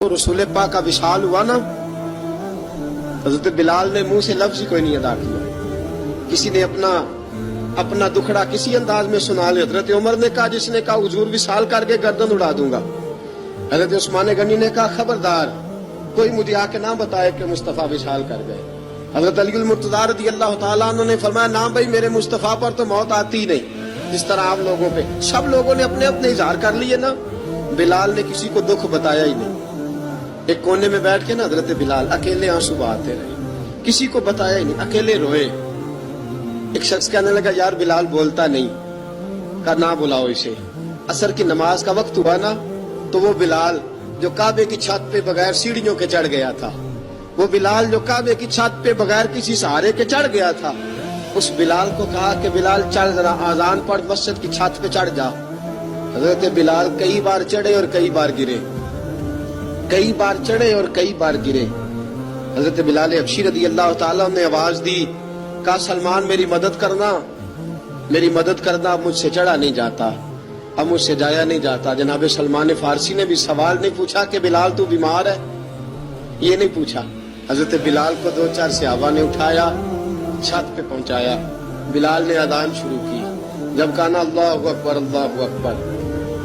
رسول پاک کا وصال ہوا نا، حضرت بلال نے منہ سے لفظ ہی کوئی نہیں ادا کیا. کسی نے اپنا دکھڑا کسی انداز میں سنا لیا. حضرت عمر نے کہا، جس نے کہا حضور وصال کر کے گردن اڑا دوں گا. حضرت عثمان غنی نے کہا، خبردار کوئی مجھے آ کے نہ بتائے کہ مصطفیٰ وصال کر گئے. حضرت علی المرتضیٰ رضی اللہ تعالیٰ عنہ نے فرمایا، نہ بھائی میرے مصطفیٰ پر تو موت آتی ہی نہیں جس طرح آپ لوگوں پہ. سب لوگوں نے اپنے اپنے اظہار کر لیے نا، بلال نے کسی کو دکھ بتایا ہی نہیں. ایک کونے میں بیٹھ کے نا حضرت بلال اکیلے آنسو بہاتے رہے، کسی کو بتایا ہی نہیں، اکیلے روئے. ایک شخص کہنے لگا، یار بلال بولتا نہیں. کہا نہ بلاؤ اسے. عصر کی نماز کا وقت ہوا نا تو وہ بلال جو کعبے کی چھت پہ بغیر سیڑھیوں کے چڑھ گیا تھا، وہ بلال جو کعبے کی چھت پہ بغیر کسی سہارے کے چڑھ گیا تھا، اس بلال کو کہا کہ بلال چل ذرا آذان پڑھ، مسجد کی چھت پہ چڑھ جا. حضرت بلال کئی بار چڑھے اور کئی بار گرے، کئی بار چڑھے اور کئی بار گرے. حضرت بلال حبشی رضی اللہ تعالیٰ نے آواز دی، کہا سلمان میری مدد کرنا، میری مدد کرنا. اب مجھ سے چڑھا نہیں جاتا، اب مجھ سے جایا نہیں جاتا. جناب سلمان فارسی نے بھی سوال نہیں پوچھا کہ بلال تو بیمار ہے، یہ نہیں پوچھا. حضرت بلال کو دو چار صحابہ نے اٹھایا، چھت پہ پہنچایا. بلال نے اذان شروع کی. جب کہا نا اللہ اکبر اللہ اکبر،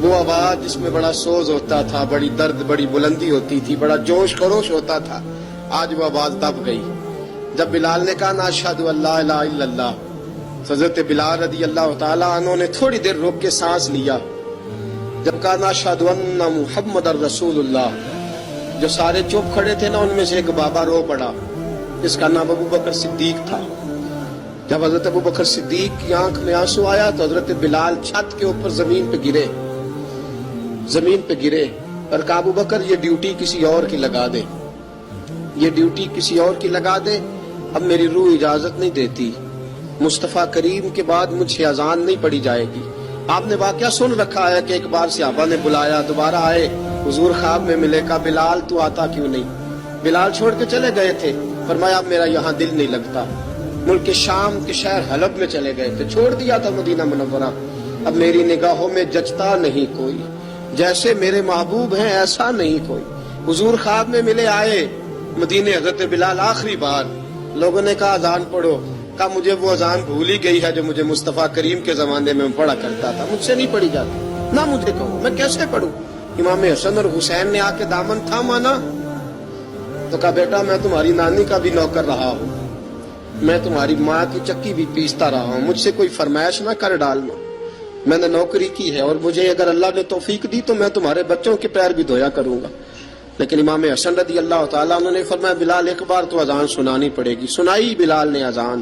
وہ آواز جس میں بڑا سوز ہوتا تھا، بڑی درد، بڑی بلندی ہوتی تھی، بڑا جوش خروش ہوتا تھا، آج وہ آواز دب گئی. جب بلال نے کہا نا اشہد ان لا الہ الا اللہ، حضرت بلال رضی اللہ تعالیٰ عنہ نے تھوڑی دیر روک کے سانس لیا. جب کہا نا اشہد ان محمد الرسول اللہ، جو سارے چپ کھڑے تھے نا ان میں سے ایک بابا رو پڑا، جس کا نام ابو بکر صدیق تھا. جب حضرت ابو بکر صدیق کی آنکھ میں آنسو آیا تو حضرت بلال چھت کے اوپر زمین پہ گرے، زمین پہ گرے اور کہا ابو بکر یہ ڈیوٹی کسی اور کی لگا دے، یہ ڈیوٹی کسی اور کی لگا دے، اب میری روح اجازت نہیں دیتی، مصطفیٰ کریم کے بعد مجھ سے اذان نہیں پڑھی جائے گی. آپ نے واقعہ سن رکھا ہے کہ ایک بار صحابہ نے بلایا، دوبارہ آئے، حضور خواب میں ملے. کہا بلال تو آتا کیوں نہیں؟ بلال چھوڑ کے چلے گئے تھے. فرمایا اب میرا یہاں دل نہیں لگتا. ملک شام کے شہر حلب میں چلے گئے تھے، چھوڑ دیا تھا مدینہ منورہ. اب میری نگاہوں میں جچتا نہیں کوئی، جیسے میرے محبوب ہیں ایسا نہیں کوئی. حضور خواب میں ملے، آئے مدینے. حضرت بلال آخری بار، لوگوں نے کہا اذان پڑھو. کہا مجھے وہ اذان بھول ہی گئی ہے جو مجھے مصطفیٰ کریم کے زمانے میں پڑھا کرتا تھا، مجھ سے نہیں پڑھی جاتی. نہ مجھے کہو، میں کیسے پڑھوں؟ امام حسن اور حسین نے آ کے دامن تھاما نا تو کہا بیٹا میں تمہاری نانی کا بھی نوکر رہا ہوں، میں تمہاری ماں کی چکی بھی پیستا رہا ہوں، مجھ سے کوئی فرمائش نہ کر ڈالنا. میں نے نوکری کی ہے اور مجھے اگر اللہ نے توفیق دی تو میں تمہارے بچوں کے پیر بھی دھویا کروں گا. لیکن امام حسن رضی اللہ تعالیٰ عنہ نے فرمایا بلال ایک بار تو اذان سنانی پڑے گی. سنائی بلال نے اذان.